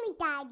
Gamey Daddy.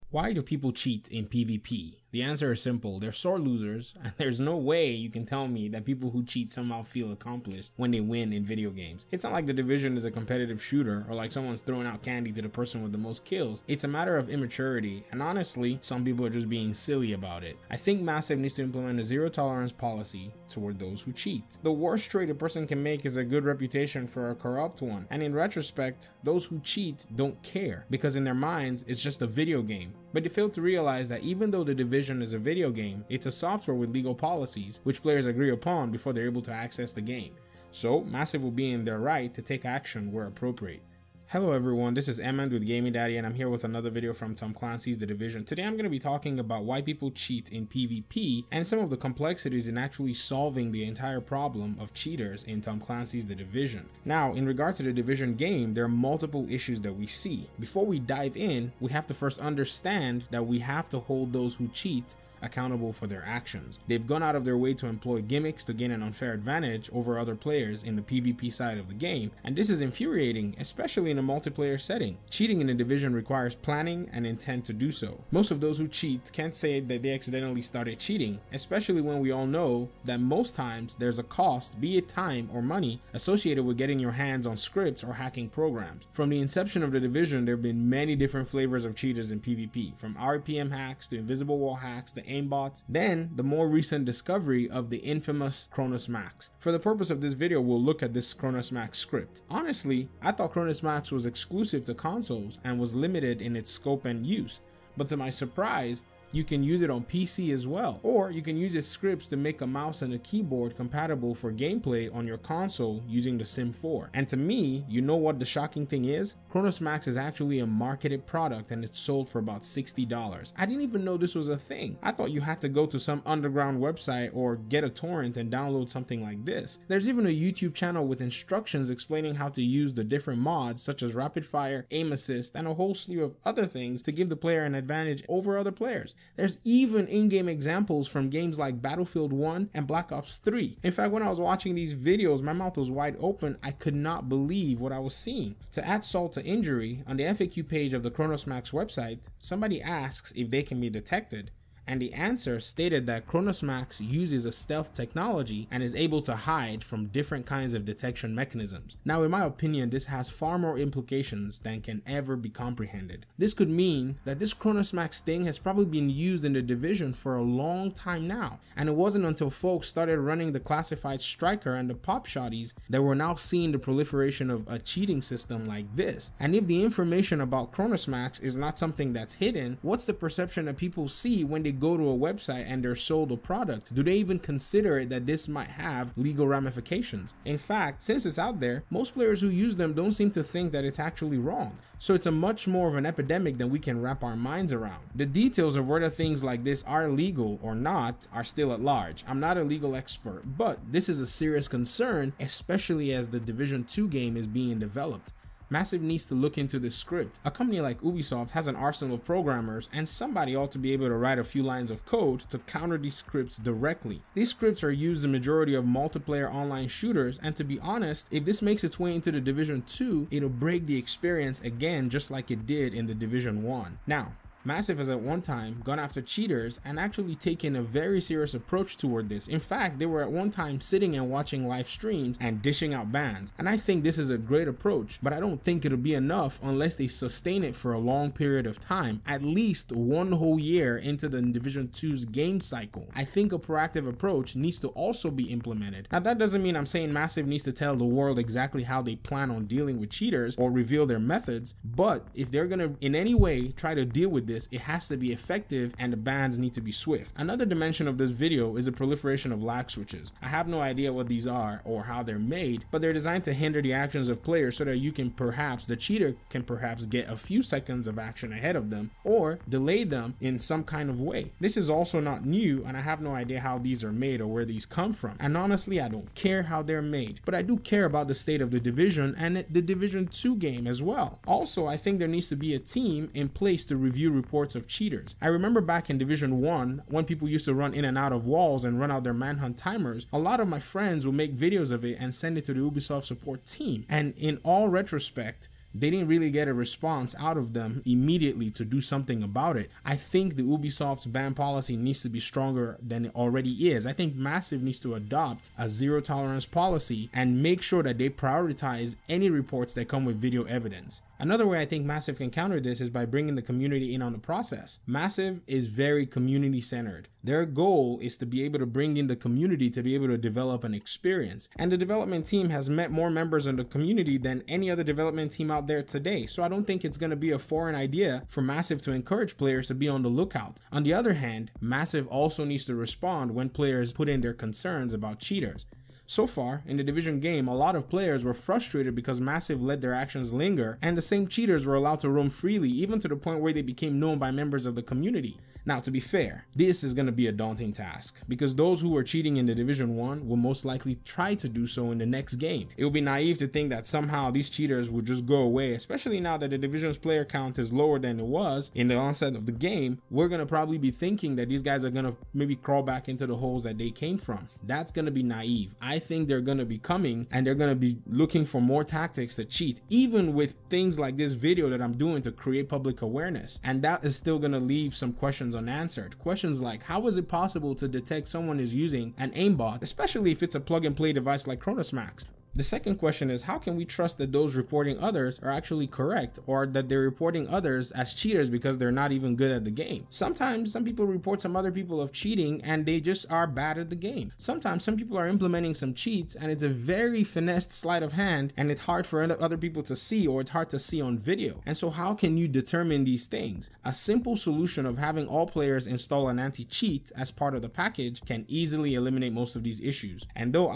Why do people cheat in PvP? The answer is simple. They're sore losers, and there's no way you can tell me that people who cheat somehow feel accomplished when they win in video games. It's not like The Division is a competitive shooter or like someone's throwing out candy to the person with the most kills. It's a matter of immaturity, and honestly, some people are just being silly about it. I think Massive needs to implement a zero tolerance policy toward those who cheat. The worst trade a person can make is a good reputation for a corrupt one, and in retrospect, those who cheat don't care, because in their minds, it's just a video game. But they fail to realize that even though The Division is a video game, it's a software with legal policies, which players agree upon before they're able to access the game. So, Massive will be in their right to take action where appropriate. Hello everyone, this is Emmond with Gamey Daddy, and I'm here with another video from Tom Clancy's The Division. Today I'm going to be talking about why people cheat in PvP and some of the complexities in actually solving the entire problem of cheaters in Tom Clancy's The Division. Now, in regard to the Division game, there are multiple issues that we see. Before we dive in, we have to first understand that we have to hold those who cheat accountable for their actions. They've gone out of their way to employ gimmicks to gain an unfair advantage over other players in the PvP side of the game, and this is infuriating, especially in a multiplayer setting. Cheating in a Division requires planning and intent to do so. Most of those who cheat can't say that they accidentally started cheating, especially when we all know that most times there's a cost, be it time or money, associated with getting your hands on scripts or hacking programs. From the inception of the Division, there have been many different flavors of cheaters in PvP, from RPM hacks to invisible wall hacks to aimbots, then the more recent discovery of the infamous Cronus Max. For the purpose of this video, we'll look at this Cronus Max script. Honestly, I thought Cronus Max was exclusive to consoles and was limited in its scope and use, but to my surprise, you can use it on PC as well, or you can use its scripts to make a mouse and a keyboard compatible for gameplay on your console using the Sim 4. And to me, you know what the shocking thing is? Cronus Max is actually a marketed product and it's sold for about $60. I didn't even know this was a thing. I thought you had to go to some underground website or get a torrent and download something like this. There's even a YouTube channel with instructions explaining how to use the different mods such as rapid fire, aim assist, and a whole slew of other things to give the player an advantage over other players. There's even in-game examples from games like Battlefield 1 and Black Ops 3. In fact, when I was watching these videos, my mouth was wide open. I could not believe what I was seeing. To add salt to injury, on the FAQ page of the Cronus Max website, somebody asks if they can be detected, and the answer stated that Cronus Max uses a stealth technology and is able to hide from different kinds of detection mechanisms. Now, in my opinion, this has far more implications than can ever be comprehended. This could mean that this Cronus Max thing has probably been used in the Division for a long time now, and it wasn't until folks started running the classified striker and the pop shotties that we're now seeing the proliferation of a cheating system like this. And if the information about Cronus Max is not something that's hidden, what's the perception that people see when they go to a website and they're sold a product? Do they even consider that this might have legal ramifications? In fact, since it's out there, most players who use them don't seem to think that it's actually wrong. So it's a much more of an epidemic than we can wrap our minds around. The details of whether things like this are legal or not are still at large. I'm not a legal expert, but this is a serious concern, especially as the Division 2 game is being developed. Massive needs to look into this script. A company like Ubisoft has an arsenal of programmers, and somebody ought to be able to write a few lines of code to counter these scripts directly. These scripts are used in the majority of multiplayer online shooters, and to be honest, if this makes its way into the Division 2, it'll break the experience again just like it did in the Division 1. Now, Massive has at one time gone after cheaters and actually taken a very serious approach toward this. In fact, they were at one time sitting and watching live streams and dishing out bans. And I think this is a great approach, but I don't think it'll be enough unless they sustain it for a long period of time, at least one whole year into the Division 2's game cycle. I think a proactive approach needs to also be implemented. Now, that doesn't mean I'm saying Massive needs to tell the world exactly how they plan on dealing with cheaters or reveal their methods, but if they're gonna in any way try to deal with this, it has to be effective and the bans need to be swift. Another dimension of this video is the proliferation of lag switches. I have no idea what these are or how they're made, but they're designed to hinder the actions of players so that the cheater can perhaps get a few seconds of action ahead of them or delay them in some kind of way. This is also not new, and I have no idea how these are made or where these come from. And honestly, I don't care how they're made, but I do care about the state of the Division and the Division 2 game as well. Also, I think there needs to be a team in place to review reports of cheaters. I remember back in Division 1, when people used to run in and out of walls and run out their manhunt timers, a lot of my friends would make videos of it and send it to the Ubisoft support team. And in all retrospect, they didn't really get a response out of them immediately to do something about it. I think the Ubisoft's ban policy needs to be stronger than it already is. I think Massive needs to adopt a zero tolerance policy and make sure that they prioritize any reports that come with video evidence. Another way I think Massive can counter this is by bringing the community in on the process. Massive is very community centered. Their goal is to be able to bring in the community to be able to develop an experience. And the development team has met more members in the community than any other development team out there today. So I don't think it's going to be a foreign idea for Massive to encourage players to be on the lookout. On the other hand, Massive also needs to respond when players put in their concerns about cheaters. So far, in the Division game, a lot of players were frustrated because Massive let their actions linger, and the same cheaters were allowed to roam freely, even to the point where they became known by members of the community. Now, to be fair, this is going to be a daunting task, because those who were cheating in the Division 1 will most likely try to do so in the next game. It would be naive to think that somehow these cheaters would just go away, especially now that the Division's player count is lower than it was in the onset of the game. We're going to probably be thinking that these guys are going to maybe crawl back into the holes that they came from. That's going to be naive. I think they're going to be coming and they're going to be looking for more tactics to cheat, even with things like this video that I'm doing to create public awareness. And that is still going to leave some questions unanswered. Questions like, how is it possible to detect someone is using an aimbot, especially if it's a plug and play device like Cronus Max? The second question is, how can we trust that those reporting others are actually correct, or that they're reporting others as cheaters because they're not even good at the game? Sometimes some people report some other people of cheating and they just are bad at the game. Sometimes some people are implementing some cheats and it's a very finessed sleight of hand and it's hard for other people to see, or it's hard to see on video. And so how can you determine these things? A simple solution of having all players install an anti-cheat as part of the package can easily eliminate most of these issues. And though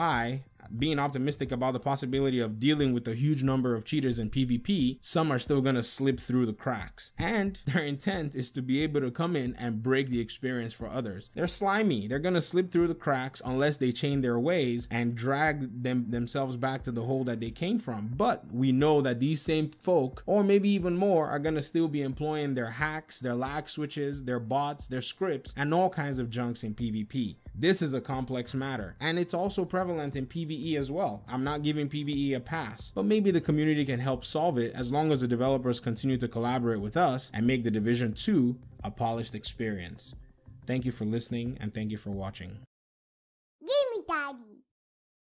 being optimistic about the possibility of dealing with a huge number of cheaters in PvP, some are still gonna slip through the cracks. And their intent is to be able to come in and break the experience for others. They're slimy. They're gonna slip through the cracks unless they change their ways and drag themselves back to the hole that they came from. But we know that these same folk, or maybe even more, are gonna still be employing their hacks, their lag switches, their bots, their scripts, and all kinds of junks in PvP. This is a complex matter, and it's also prevalent in PvE as well. I'm not giving PvE a pass, but maybe the community can help solve it as long as the developers continue to collaborate with us and make the Division 2 a polished experience. Thank you for listening, and thank you for watching.